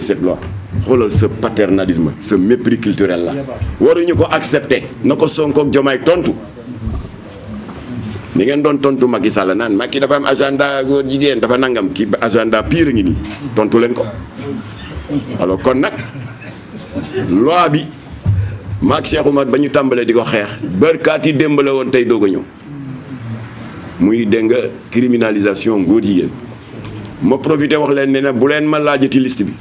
cette loi xoolal ce paternalisme ce mépris culturel là waruñu ko accepter na ko Sonko ak Diomaye tontu ni ngeen doon tontu Macky Sall naan Macky dafa am agenda góor jigéen dafa nangam kii agenda pire ngi nii tontu leen ko alors kon nag loi bi maak Cheikh Oumar ba ñu tàmbalee di ko xeex bërkaat yi démb la woon tey doog a ñëw muy dégg nga criminalisation góor jigéen ma profité wax leen ne na bu leen ma laajati liste bi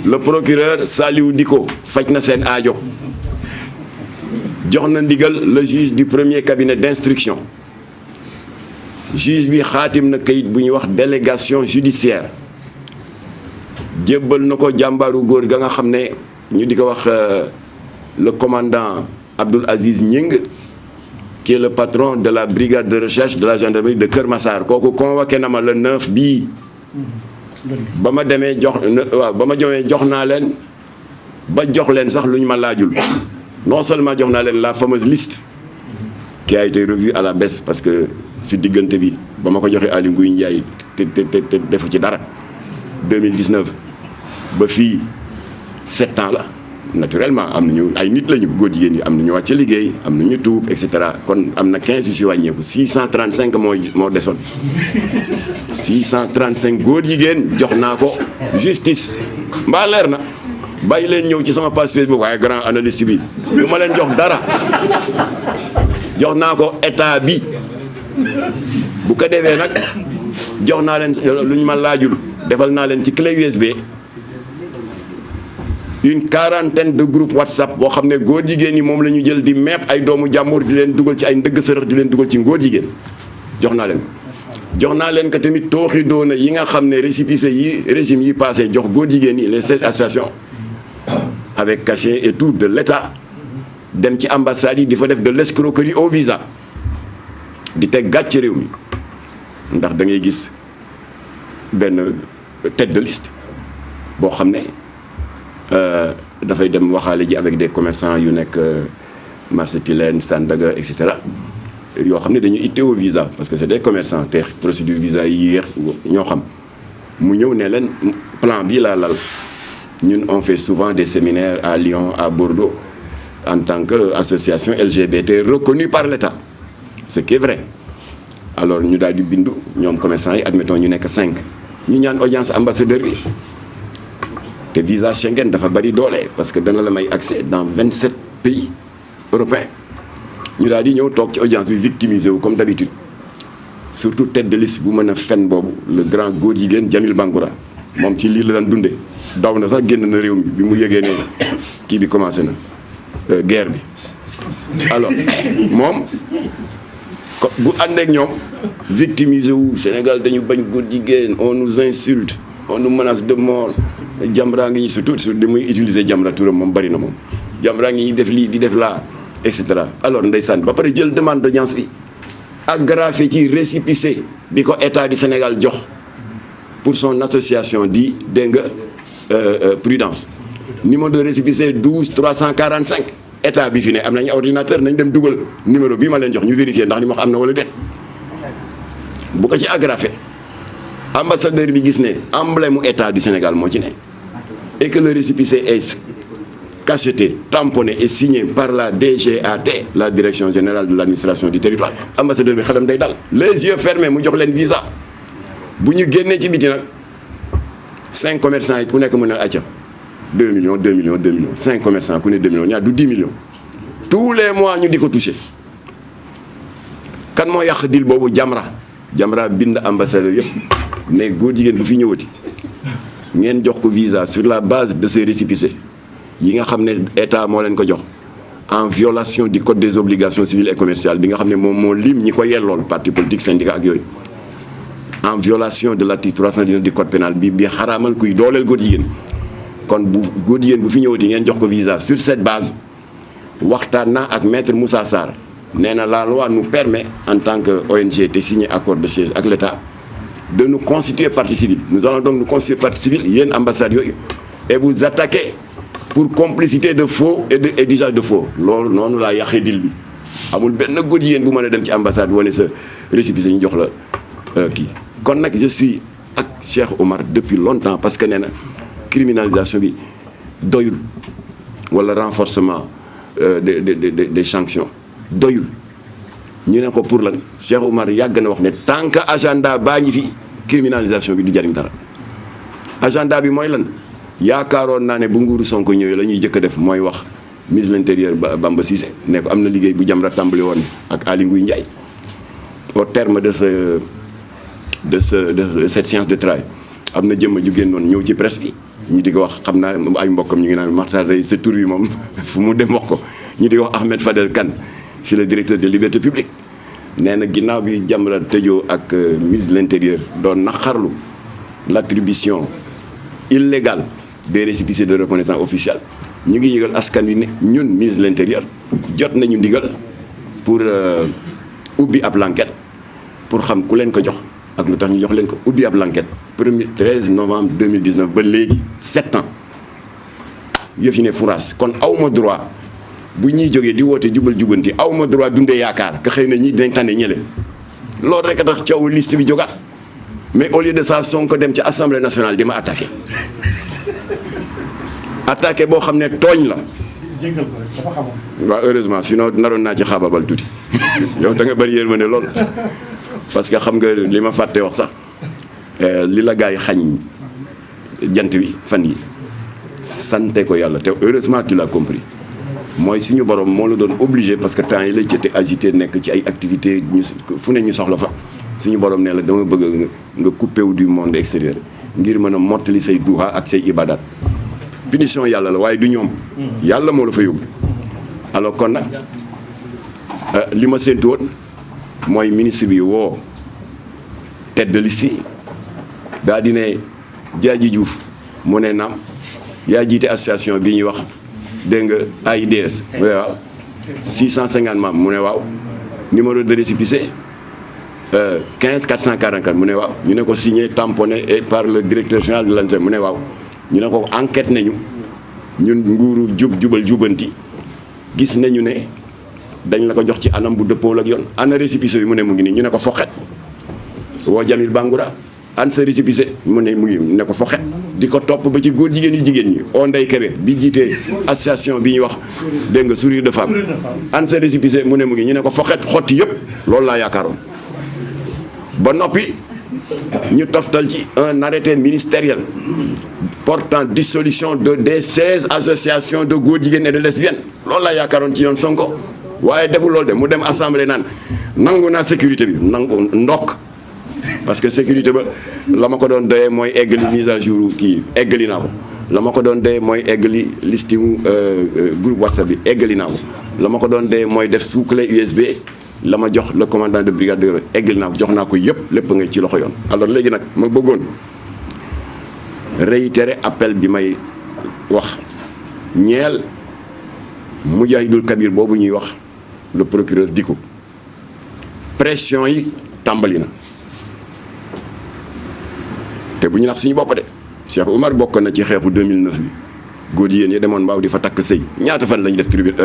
le procureur Saliou Diko faj na seen aajo jox na ndigal le juge du premier cabinet d'instruction juge bi xaatim na kayit bu ñuy wax délégation judiciaire jébbal na ko jàmbaaru góor ga nga xam ne ñu di ko wax le commandant Abdoul Aziz Ñing qui est le patron de la brigade de recherche de la gendarmerie de Kër Massar kooku convoqué na ma le 9 bii ba ma demee jox naa leen ba jox leen sax lu ñu ma laajul non seulement jox naa leen la fameuse liste qui a été revue à la baisse parce que ci diggante bi ba ma ko joxee Aly Ngouille Ndiaye te defu ci dara 2019 ba fii 7 ans la naturellement am nañu ay nit lañu góor jigéen yi am nañu wàcc liggéey am nañu tuub et cetera kon am na 15 yu si wàññeeku 635 moo desoon 635 góor jigéen jox naa ko justice mbaa leer na bàyyi leen ñëw ci sama page Facebook waaye grand analyste bi lu ma leen jox dara jox naa ko état bi bu ko defee nag jox naa leen lu ñu ma laajul defal naa leen ci clé USB une quarantaine de groupes WhatsApp boo xam ne góor jigéen yi moom la ñu jël di mepp ay doomu jàmbur di leen dugal ci ay ndëgg sërëx di leen dugal ci ngóor jigéen jox naa leen ko tamit tooxi doona yi nga xam ne récépissé yi régime yi passé jox góor jigéen yi les 16 associations avec cachet et tout de l'État dem ci ambassades yi di fa def de l'escroquerie au visa di teg gàcc réew mi ndax da ngay gis benn tête de liste boo xam ne dafay dem waxaale ji avec des commerçants yu nekk marché Tilène Sandaga et cetera yoo xam ne dañu itteewoo visa parce que c'est des commerçants te procédure visa yi yéex ñoo xam mu ñëw ne leen plan bii laa lal ñun on fait souvent des séminaires à Lyon à Bordeaux en tant que association LGBT reconnue par l'État ce qui est vrai alors ñu daal di bindu ñoom commerçants yi admettons ñu nekk 5 ñu ñaan audience ambassadeur bi te visa Schengen dafa bari doole parce que dana la may accès dans 27 pays européens ñu daal di ñëw toog ci audience bi victimisé wu comme d'habitude surtout tête de liste bu mën a fen boobu le grand góor jigéen Jamil Bangoura moom ci lii la daan dundee daw na sax génn na réew mi bi mu yëgee ne kii bi commencé na guerre bi alors moom bu ànd ak ñoom victimisé wu Sénégal dañu bañ góor jigéen on nous insulte on nous menace de mort Jamra ngi ñu surtout di muy utiliser Jamra turam moom bari na moom Jamra ngi def lii di def laa et cetera alors ndeysaan ba pare jël demande d'audience bi aggravé ci récépissé bi ko état du Sénégal jox pour son association di dégg nga Prudence numéro de récépissé 12 345 état bi fi ne am nañu ordinateur nañ dem dugal numéro bii ma leen jox ñu vérifier ndax li ma wax am na wala déet bu ko ci aggravé ambassadeur bi gis ne emblème mu état du Sénégal moo ci ne et que le récépissé est cacheté, tamponné et signé par la DGAT, la Direction Générale de l'Administration du Territoire. Ambassadeur bi xelam day dal les yeux fermés mu jox leen visa bu ñu génnee ci biti nag 5 commerçants yi ku nekk mën na acca 2 millions 2 millions 2 millions 5 commerçants ku ne 2 millions ñaar du 10 millions tous les mois ñu di ko touché kan moo yàq dil boobu Jamra bind ambassadeur yëpp ne góor jigéen bu fi ñëwati ngeen jox ko visa sur la base de ces récépissés yi nga xam ne état moo leen ko jox en violation du code des obligations civiles et commerciales bi nga xam ne moom moo lim ñi ko yellool parti politique syndicat ak yooyu en violation de l'article 319 du code pénal bi xaraamal kuy dooleel góor jigéen kon bu góor jigéen bu fi ñëwati ngeen jox ko visa sur cette base waxtaan naa ak maître Moussa Sarr nee na la loi nous permet en tant que ONG te signé accord de siège ak l'État de nous constituer partie civile nous allons donc nous constituer partie civile yéen ambassades yooyu et vous attaquer pour complicité de faux et d'usage de faux loolu noonu laa yàqee dil bi amul benn góor jigéen bu mën a dem ci ambassade wane sa récépissé ñu jox la kii kon nag je suis ak Cheikh Oumar depuis longtemps parce que nee na criminalisation bi doyul wala renforcement des sanctions doyul ñu ne ko pour lan Cheikh Oumar yàgg na wax ne tant que agenda baa ngi fi criminalisation bi du jariñ dara agenda bi mooy lan yaakaaroon naa ne bu nguuru Sonko ñëwee la ñuy jëkk a def mooy wax ministre de l'intérieur Bamba Cissé ne ko am na liggéey bu Jamra tàmbali woon ak Aly Ngouille Ndiaye au terme de cette séance de travail am na jëmm ju génnoon ñëw ci presse bi ñu di ko wax xam naa ay mbokkam ñu ngi naan Makhtar day sa tur bi moom fu mu dem wax ko ñu di ko wax Ahmed Fadel Kane c'est le directeur de liberté publique nee na ginnaaw bi Jamra tëjoo ak ministre de l'intérieur doon naqarlu l'attribution illégale des récépissés de reconnaissance officielle ñu ngi yëgal askan wi ne ñun ministre de l'intérieur jot nañu ndigal pour ubbi ab l'enquête pour xam ku leen ko jox ak lu tax ñu jox leen ko ubbi ab l'enquête 13 novembre 2019 ba léegi 7 ans yëf yi ne furaas kon awma droit bu ñuy jógee di woote jubal jubanti awma droit dundee yaakaar que xëy na ñi dinañ tànne ñële loolu rek a tax coow liste bi jógaat mais au lieu de ça Sonko dem ci assemblée nationale di ma attaqué boo xam ne tooñ la. jéggal ko rek dafa xamoon. waaw heureusement sinon naroon naa ci xaababal tuuti yow da nga bëri yërmande lool parce que xam nga li ma fàtte wax sax li la gars yi xañ jant bi fan yi sante ko yàlla te heureusement tu l'as compris mooy suñu borom moo la doon obligé parce que temps yi lay jëte agité nekk ci ay activités ñu fu ne ñu soxla fa suñu borom ne la dama bëgg nga coupé wu du monde extérieur ngir mën a mottali say duha ak say ibadat punition yàlla la waaye du ñoom yàlla moo la fa yóbbu alors kon nag li ma séntu woon mooy ministre bi woo tête de liste yi daa di ne Diadji Diouf mu ne naam yaa jiite association bi ñuy wax dégg nga AIDS mu ne waaw 650 membres mu ne waaw numéro de récépissé 15 444 mu ne waaw ñu ne ko signé tamponné et par le directeur général de l'ANSES mu ne waaw ñu ne ko enquête nañu ñun nguuru jubal jubanti gis nañu ne dañ la ko jox ci anam bu dëppoo ak yoon ana récépissé bi mu ne mu ngi nii ñu ne ko foxet woo Jamil Bangoura an sa récépissé mu ne mu ngi ne ko foxet di ko topp ba ci góor jigéen ñi oo Ndeye Kébé bi jiitee association bi ñuy wax dégg nga sourire de femme an sa récépissé mu ne mu ngi ñu ne ko foxet xotti yëpp loolu laa yaakaaroon ba noppi ñu toftal ci un arrêté ministériel portant dissolution des 16 associations de góor jigéen et de lesbiennes loolu laa yaakaaroon ci yoon Sonko waaye deful loolu de mu dem assemblée naan nangu naa sécurité bi nangu ndokk parce que sécurité ba la ma ko doon doyee mooy eggali mise à jour kii eggali naa ko la ma ko doon doyee mooy eggali listing groupe WhatsApp bi eggali naa ko la ma ko doon doyee mooy def sous clé USB la ma jox le commandant de brigade de eggali naa ko jox naa ko yëpp lépp nga ci loxo yoon alors léegi nag ma bëggoon réitérer appel bi may wax ñeel Mujahidul Kabir boobu ñuy wax le procureur Dicko pression yi tàmbali na te bu ñu nax suñu bopp de Cheikh Oumar bokk na ci xeexu 2009 bi góor jigéen ñi demoon mbaaw di fa takk sëy ñaata fan la ñu def tribunal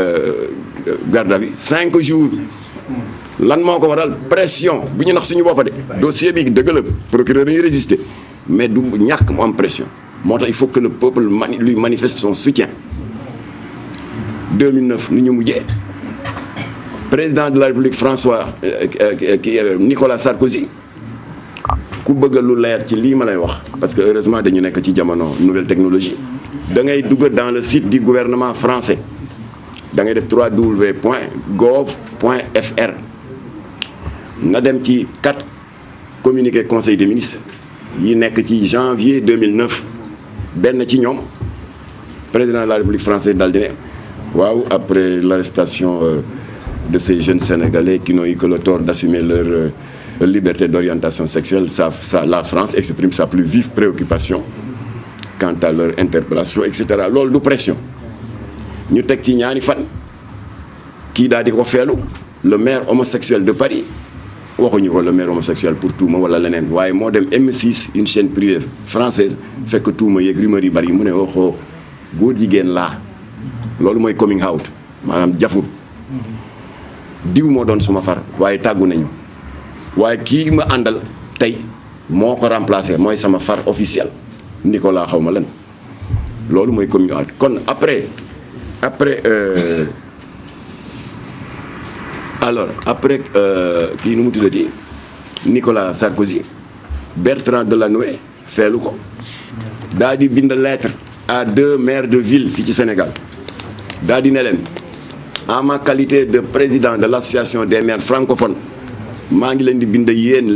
garde à vue 5 jours lan moo ko waral pression bu ñu nax suñu bopp de dossier bi dëgg la procureur dañuy résister mais du ñàkk mu am pression moo tax il faut que le peuple lui manifeste son soutien 2009 ni ñu mujjee président de la République Nicolas Sarkozy ku bëgg lu leer ci lii ma lay wax parce que heureusement dañu nekk ci jamono nouvelle technologie da ngay dugg dans le site du gouvernement français da ngay def www.gov.fr nga dem ci 4 communiqué conseil des ministres yi nekk ci janvier 2009 benn ci ñoom président de la République française daal di ne waaw après l'arrestation de ces jeunes Sénégalais qui n'ont eu que le tort d'assumer leur liberté d'orientation sexuelle, la France exprime sa plus vive préoccupation quant à leur interpellation, etc. loolu du pression ñu teg ci ñaari fan kii daal di ko feelu le maire homosexuel de Paris waxuñu ko le maire homosexuel pour tuuma wala leneen waaye moo dem M6 une chaîne privée française fekk tuuma yeeg rumeur yi bari mu ne waxoo góor jigéen laa loolu mooy coming out maanaam jafur diw moo doon suma far waaye tàggu nañu waaye kii ma àndal tey moo ko remplacé mooy sama far officiel Nicolas xaw ma lan loolu mooy commune. kon après kii nu mu tuddati Nicolas Sarkozy Bertrand Delanoë feelu ko daa di bind lettre à 2 maires de ville fii ci Sénégal daa di ne leen en ma qualité de président de l'association des maires francophones maa ngi leen di bind yéen